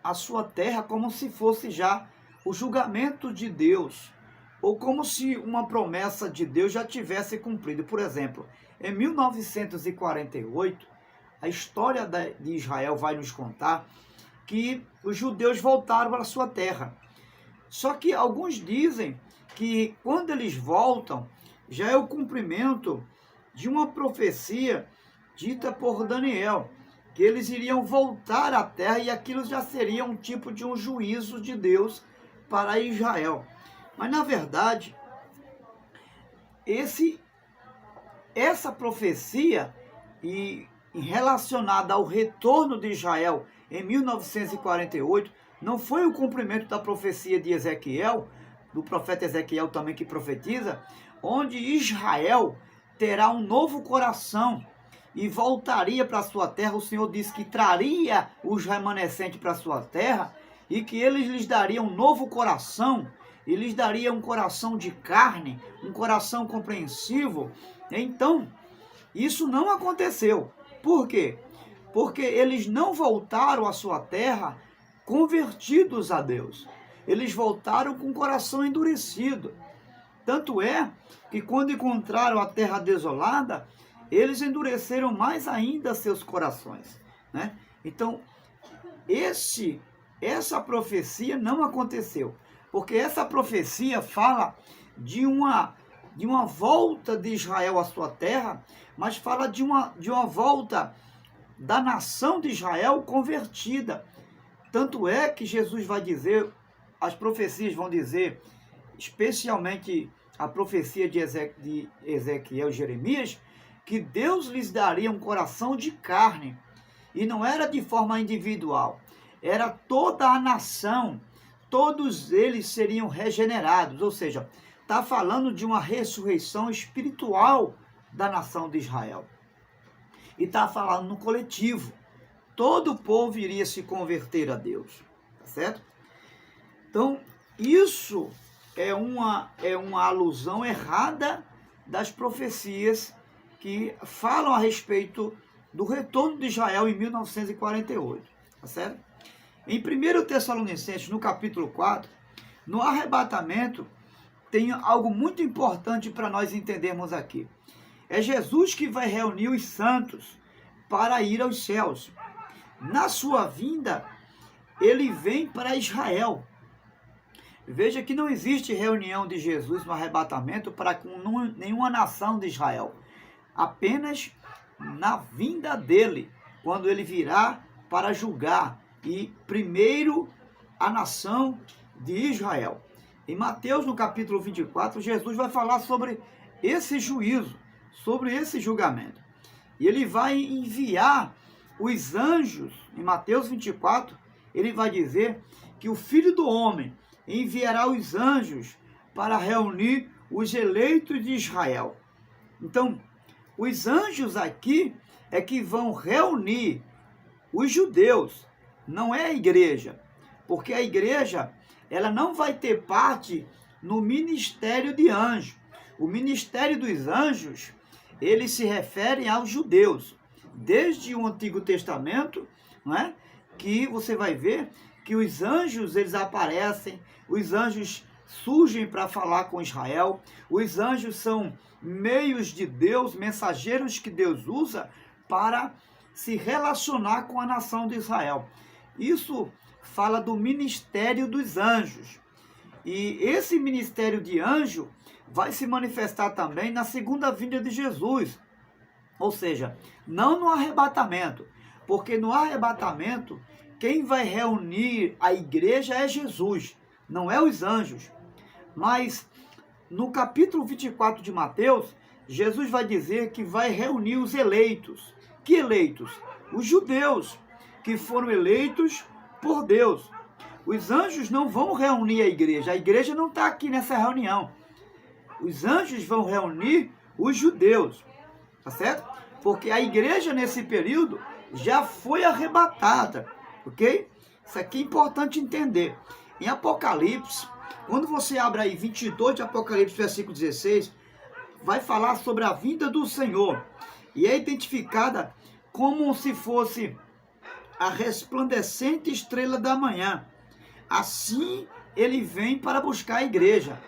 à sua terra como se fosse já o julgamento de Deus, ou como se uma promessa de Deus já tivesse cumprido. Por exemplo, em 1948, a história de Israel vai nos contar que os judeus voltaram para a sua terra. Só que alguns dizem que quando eles voltam, já é o cumprimento de uma profecia dita por Daniel, que eles iriam voltar à terra e aquilo já seria um tipo de um juízo de Deus para Israel. Mas na verdade, essa profecia relacionada ao retorno de Israel em 1948 não foi o cumprimento da profecia de Ezequiel, do profeta Ezequiel também que profetiza, onde Israel terá um novo coração e voltaria para a sua terra. O Senhor disse que traria os remanescentes para a sua terra e que eles lhes daria um novo coração, e lhes daria um coração de carne, um coração compreensivo. Então, isso não aconteceu. Por quê? Porque eles não voltaram à sua terra convertidos a Deus. Eles voltaram com o coração endurecido. Tanto é que quando encontraram a terra desolada, eles endureceram mais ainda seus corações, né? Então, essa profecia não aconteceu, porque essa profecia fala de uma volta de Israel à sua terra, mas fala de uma volta da nação de Israel convertida. Tanto é que Jesus vai dizer, as profecias vão dizer, especialmente a profecia de Ezequiel e Jeremias, que Deus lhes daria um coração de carne. E não era de forma individual, era toda a nação, todos eles seriam regenerados. Ou seja, está falando de uma ressurreição espiritual da nação de Israel. E está falando no coletivo. Todo o povo iria se converter a Deus. Tá certo? Então, isso é uma alusão errada das profecias que falam a respeito do retorno de Israel em 1948. Tá certo? Em 1 Tessalonicenses, no capítulo 4, no arrebatamento, tem algo muito importante para nós entendermos aqui. É Jesus que vai reunir os santos para ir aos céus. Na sua vinda, ele vem para Israel. Veja que não existe reunião de Jesus no arrebatamento para com nenhuma nação de Israel. Apenas na vinda dele, quando ele virá para julgar, e primeiro a nação de Israel. Em Mateus, no capítulo 24, Jesus vai falar sobre esse juízo, sobre esse julgamento. E ele vai enviar os anjos, em Mateus 24, ele vai dizer que o Filho do Homem enviará os anjos para reunir os eleitos de Israel. Então, os anjos aqui é que vão reunir os judeus, não é a igreja, porque a igreja ela não vai ter parte no ministério de anjo. O ministério dos anjos, eles se referem aos judeus. Desde o Antigo Testamento, não é? Que você vai ver que os anjos eles aparecem, os anjos surgem para falar com Israel, os anjos são meios de Deus, mensageiros que Deus usa para se relacionar com a nação de Israel. Isso fala do ministério dos anjos. E esse ministério de anjo vai se manifestar também na segunda vinda de Jesus. Ou seja, não no arrebatamento, porque no arrebatamento quem vai reunir a igreja é Jesus, não é os anjos. Mas no capítulo 24 de Mateus, Jesus vai dizer que vai reunir os eleitos. Que eleitos? Os judeus, que foram eleitos por Deus. Os anjos não vão reunir a igreja não está aqui nessa reunião. Os anjos vão reunir os judeus, tá certo? Porque a igreja nesse período já foi arrebatada, ok? Isso aqui é importante entender. Em Apocalipse, quando você abre aí 22 de Apocalipse, versículo 16, vai falar sobre a vinda do Senhor. E é identificada como se fosse a resplandecente estrela da manhã. Assim ele vem para buscar a igreja.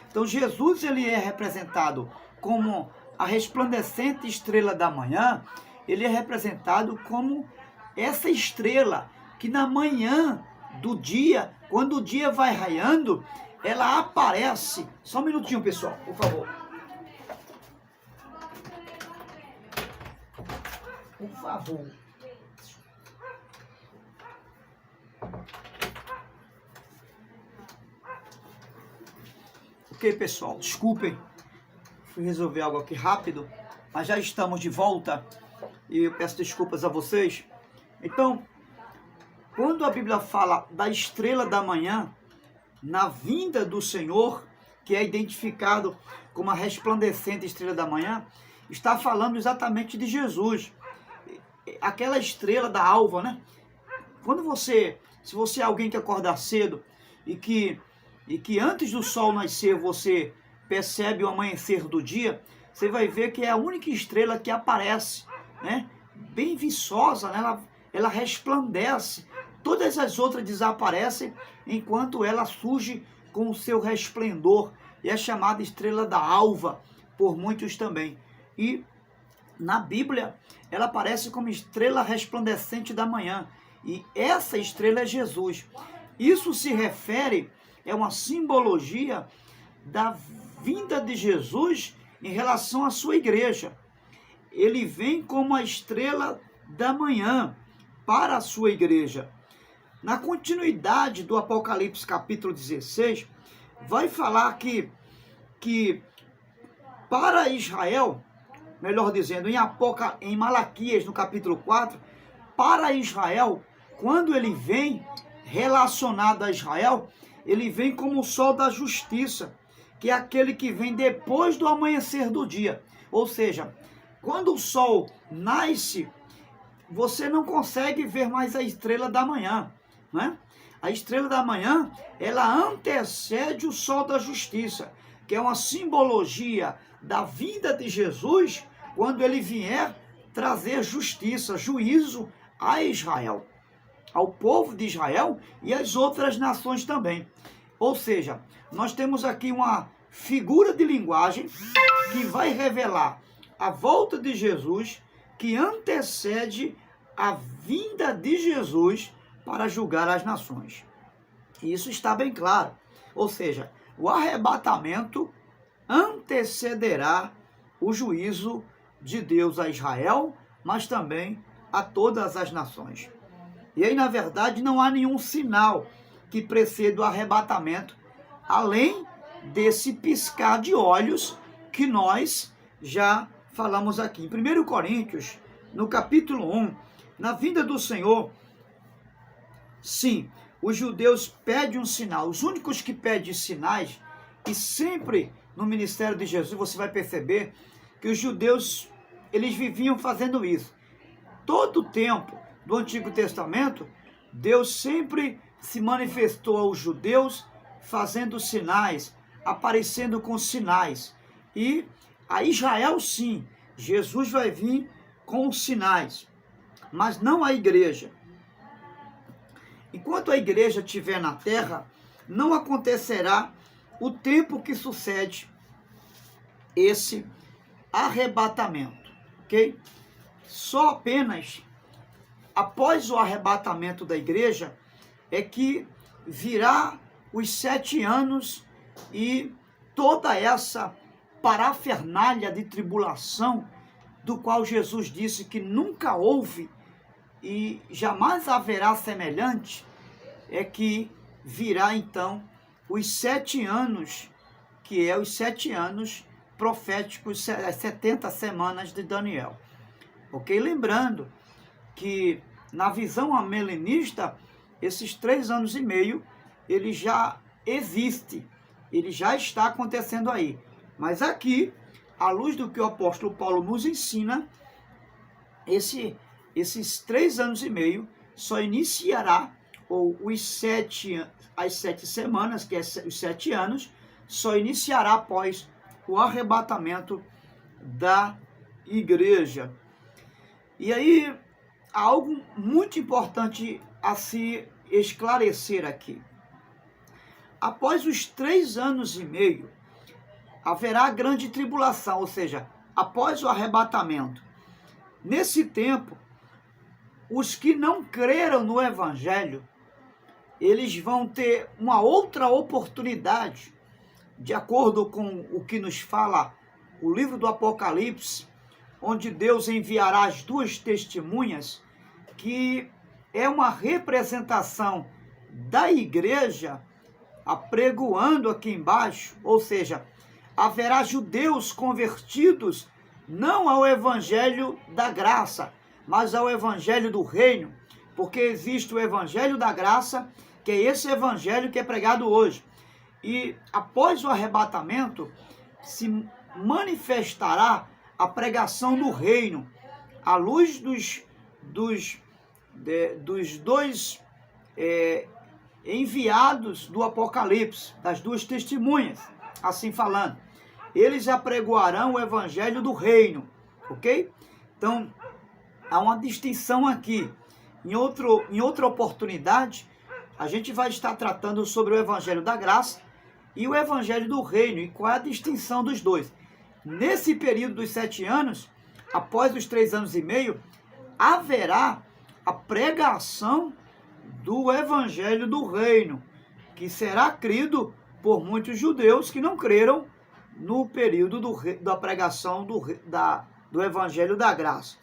Então Jesus ele é representado como a resplandecente estrela da manhã. Ele é representado como essa estrela que na manhã do dia, quando o dia vai raiando, ela aparece. Só um minutinho, pessoal, por favor. Por favor. Ok, pessoal, desculpem. Fui resolver algo aqui rápido, mas já estamos de volta. E eu peço desculpas a vocês. Então, quando a Bíblia fala da estrela da manhã, na vinda do Senhor, que é identificado como a resplandecente estrela da manhã, está falando exatamente de Jesus. Aquela estrela da alva, né? Se você é alguém que acordar cedo e que antes do sol nascer você percebe o amanhecer do dia, você vai ver que é a única estrela que aparece, né? Bem viçosa, né? Ela resplandece. Todas as outras desaparecem enquanto ela surge com o seu resplendor. E é chamada estrela da alva por muitos também. E na Bíblia ela aparece como estrela resplandecente da manhã. E essa estrela é Jesus. Isso se refere, é uma simbologia da vinda de Jesus em relação à sua igreja. Ele vem como a estrela da manhã para a sua igreja. Na continuidade do Apocalipse capítulo 16, vai falar que para Israel, melhor dizendo, em Malaquias, no capítulo 4, para Israel, quando ele vem relacionado a Israel, ele vem como o sol da justiça, que é aquele que vem depois do amanhecer do dia. Ou seja, quando o sol nasce, você não consegue ver mais a estrela da manhã, né? A estrela da manhã, ela antecede o sol da justiça, que é uma simbologia da vinda de Jesus, quando ele vier trazer justiça, juízo a Israel, ao povo de Israel e às outras nações também. Ou seja, nós temos aqui uma figura de linguagem que vai revelar a volta de Jesus, que antecede a vinda de Jesus para julgar as nações. E isso está bem claro. Ou seja, o arrebatamento antecederá o juízo de Deus a Israel, mas também a todas as nações. E aí, na verdade, não há nenhum sinal que preceda o arrebatamento além desse piscar de olhos que nós já falamos aqui. Em 1 Coríntios, no capítulo 1, na vinda do Senhor, sim, os judeus pedem um sinal. Os únicos que pedem sinais, e sempre no ministério de Jesus você vai perceber que os judeus, eles viviam fazendo isso. Todo o tempo do Antigo Testamento, Deus sempre se manifestou aos judeus fazendo sinais, aparecendo com sinais. E a Israel, sim, Jesus vai vir com sinais, mas não a igreja. Enquanto a igreja estiver na terra, não acontecerá o tempo que sucede esse arrebatamento, ok? Só apenas após o arrebatamento da igreja é que virá os 7 anos e toda essa parafernália de tribulação, do qual Jesus disse que nunca houve e jamais haverá semelhante, é que virá então os 7 anos, que é os 7 anos proféticos, as 70 semanas de Daniel. Ok? Lembrando que na visão amilenista, esses 3 anos e meio, ele já existe, ele já está acontecendo aí. Mas aqui, à luz do que o apóstolo Paulo nos ensina, esses 3 anos e meio só iniciará, ou as 7 semanas, que é os 7 anos, só iniciará após o arrebatamento da igreja. E aí, há algo muito importante a se esclarecer aqui. Após os 3 anos e meio, haverá grande tribulação, ou seja, após o arrebatamento. Nesse tempo, os que não creram no Evangelho, eles vão ter uma outra oportunidade, de acordo com o que nos fala o livro do Apocalipse, onde Deus enviará as 2 testemunhas, que é uma representação da igreja, apregoando aqui embaixo, ou seja, haverá judeus convertidos não ao evangelho da graça, mas ao evangelho do reino, porque existe o evangelho da graça, que é esse evangelho que é pregado hoje. E após o arrebatamento, se manifestará a pregação do reino, à luz dos 2 enviados do Apocalipse, das 2 testemunhas, assim falando. Eles apregoarão o evangelho do reino, ok? Então, há uma distinção aqui. Em outra oportunidade, a gente vai estar tratando sobre o evangelho da graça e o evangelho do reino, e qual é a distinção dos dois. Nesse período dos 7 anos, após os 3 anos e meio, haverá a pregação do evangelho do reino, que será crido por muitos judeus que não creram no período da pregação do evangelho da graça.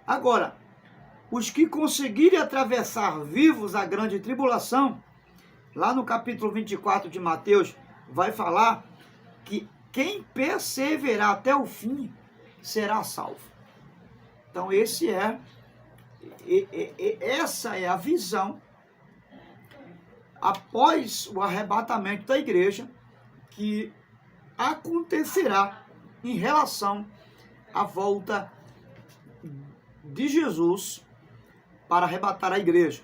Agora, os que conseguirem atravessar vivos a grande tribulação, lá no capítulo 24 de Mateus, vai falar que quem perseverar até o fim será salvo. Então, essa é a visão após o arrebatamento da igreja que acontecerá em relação à volta de Jesus para arrebatar a igreja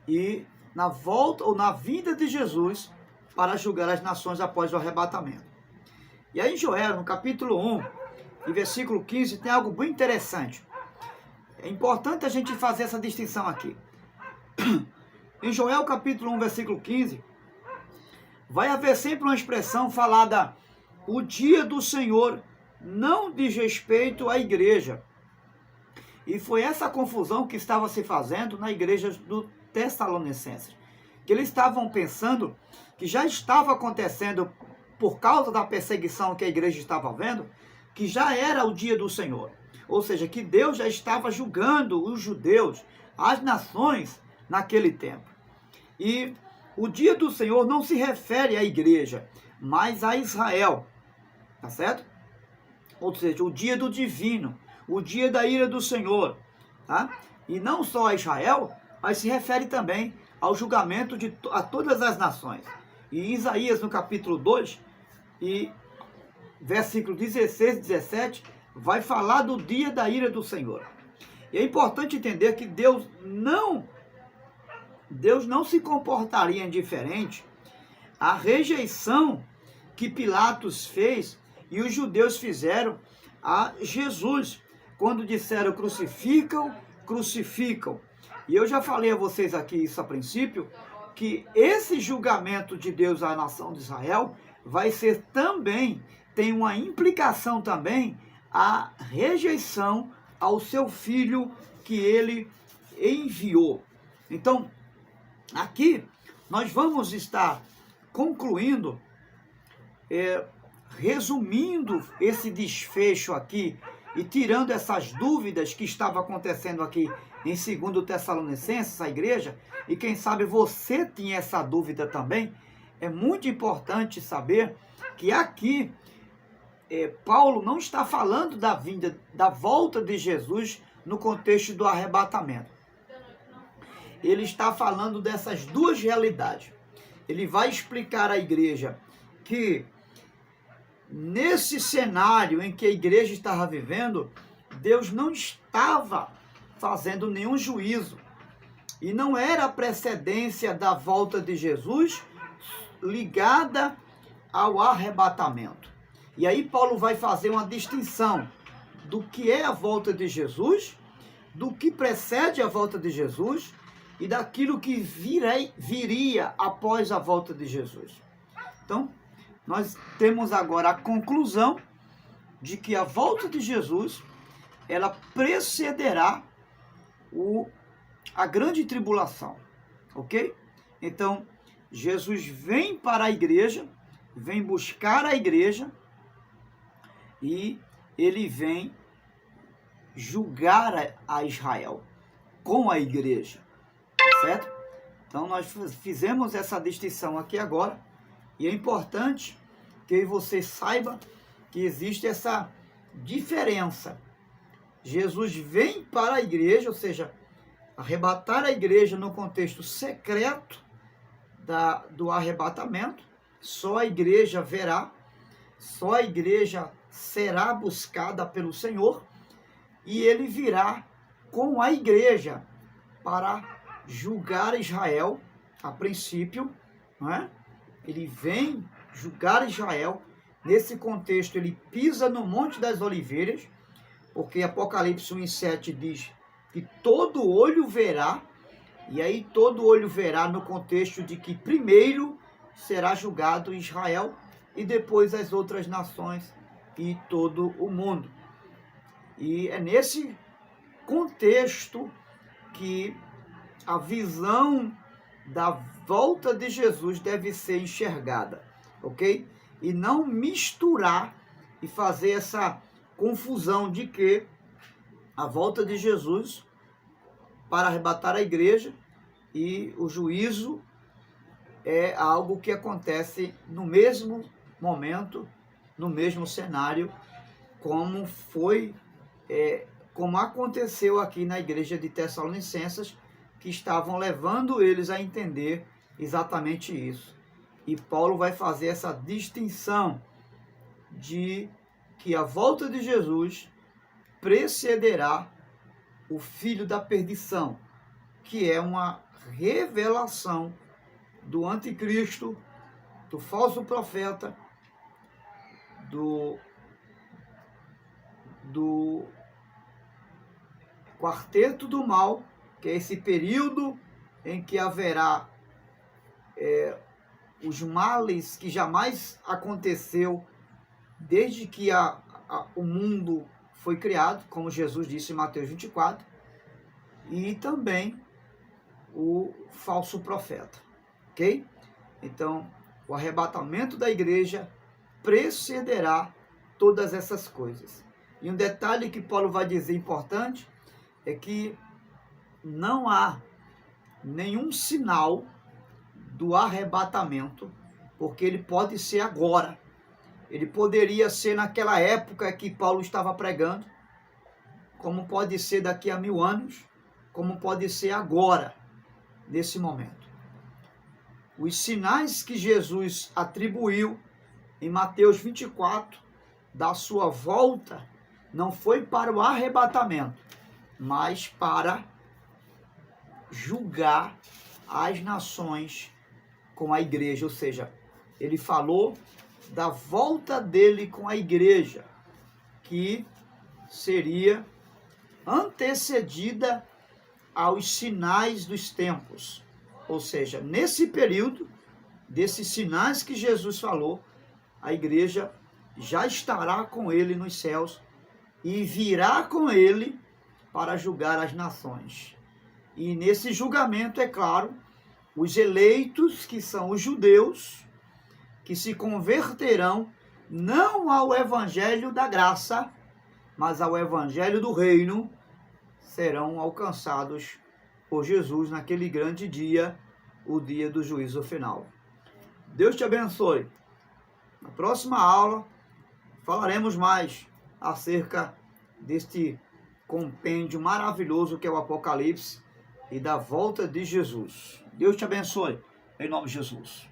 e na volta ou na vinda de Jesus para julgar as nações após o arrebatamento. E aí em Joel, no capítulo 1, e versículo 15, tem algo bem interessante. É importante a gente fazer essa distinção aqui. Em Joel, capítulo 1, versículo 15, vai haver sempre uma expressão falada: o dia do Senhor não diz respeito à igreja. E foi essa confusão que estava se fazendo na igreja do Tessalonicenses. Que eles estavam pensando que já estava acontecendo, por causa da perseguição que a igreja estava vendo, que já era o dia do Senhor. Ou seja, que Deus já estava julgando os judeus, as nações, naquele tempo. E o dia do Senhor não se refere à igreja, mas a Israel, tá certo? Ou seja, o dia do divino, o dia da ira do Senhor, tá? E não só a Israel, mas se refere também ao julgamento a todas as nações. E em Isaías, no capítulo 2, e versículo 16 e 17, vai falar do dia da ira do Senhor. E é importante entender que Deus não se comportaria indiferente à rejeição que Pilatos fez e os judeus fizeram a Jesus, quando disseram crucificam, crucificam. E eu já falei a vocês aqui isso a princípio, que esse julgamento de Deus à nação de Israel vai ser também, tem uma implicação também, a rejeição ao seu filho que ele enviou. Então, aqui nós vamos estar concluindo, resumindo esse desfecho aqui e tirando essas dúvidas que estavam acontecendo aqui em 2 Tessalonicenses, a igreja, e quem sabe você tinha essa dúvida também. É muito importante saber que aqui Paulo não está falando da volta de Jesus no contexto do arrebatamento. Ele está falando dessas duas realidades. Ele vai explicar à igreja que nesse cenário em que a igreja estava vivendo, Deus não estava fazendo nenhum juízo. E não era a precedência da volta de Jesus ligada ao arrebatamento. E aí Paulo vai fazer uma distinção do que é a volta de Jesus, do que precede a volta de Jesus e daquilo que viria após a volta de Jesus. Então, nós temos agora a conclusão de que a volta de Jesus, ela precederá a grande tribulação, ok? Então, Jesus vem para a igreja, vem buscar a igreja e ele vem julgar a Israel com a igreja, certo? Então, nós fizemos essa distinção aqui agora e é importante que você saiba que existe essa diferença. Jesus vem para a igreja, ou seja, arrebatar a igreja no contexto secreto do arrebatamento. Só a igreja verá, só a igreja será buscada pelo Senhor e ele virá com a igreja para julgar Israel, a princípio, não é? Ele vem julgar Israel. Nesse contexto, ele pisa no Monte das Oliveiras, porque Apocalipse 1:7 diz que todo olho verá, e aí todo olho verá no contexto de que primeiro será julgado Israel e depois as outras nações e todo o mundo. E é nesse contexto que a visão da volta de Jesus deve ser enxergada, ok? E não misturar e fazer essa confusão de que a volta de Jesus para arrebatar a igreja e o juízo é algo que acontece no mesmo momento, no mesmo cenário, como como aconteceu aqui na igreja de Tessalonicenses, que estavam levando eles a entender exatamente isso. E Paulo vai fazer essa distinção de que a volta de Jesus precederá o filho da perdição, que é uma revelação do anticristo, do falso profeta, do quarteto do mal, que é esse período em que haverá os males que jamais aconteceu desde que o mundo foi criado, como Jesus disse em Mateus 24, e também o falso profeta, ok? Então, o arrebatamento da igreja precederá todas essas coisas. E um detalhe que Paulo vai dizer importante é que não há nenhum sinal do arrebatamento, porque ele pode ser agora. Ele poderia ser naquela época que Paulo estava pregando, como pode ser daqui a 1000 anos, como pode ser agora, nesse momento. Os sinais que Jesus atribuiu em Mateus 24, da sua volta, não foi para o arrebatamento, mas para julgar as nações com a igreja. Ou seja, ele falou da volta dele com a igreja, que seria antecedida aos sinais dos tempos. Ou seja, nesse período, desses sinais que Jesus falou, a igreja já estará com ele nos céus e virá com ele para julgar as nações. E nesse julgamento, é claro, os eleitos, que são os judeus, que se converterão não ao evangelho da graça, mas ao evangelho do reino, serão alcançados por Jesus naquele grande dia, o dia do juízo final. Deus te abençoe. Na próxima aula, falaremos mais acerca deste compêndio maravilhoso que é o Apocalipse e da volta de Jesus. Deus te abençoe, em nome de Jesus.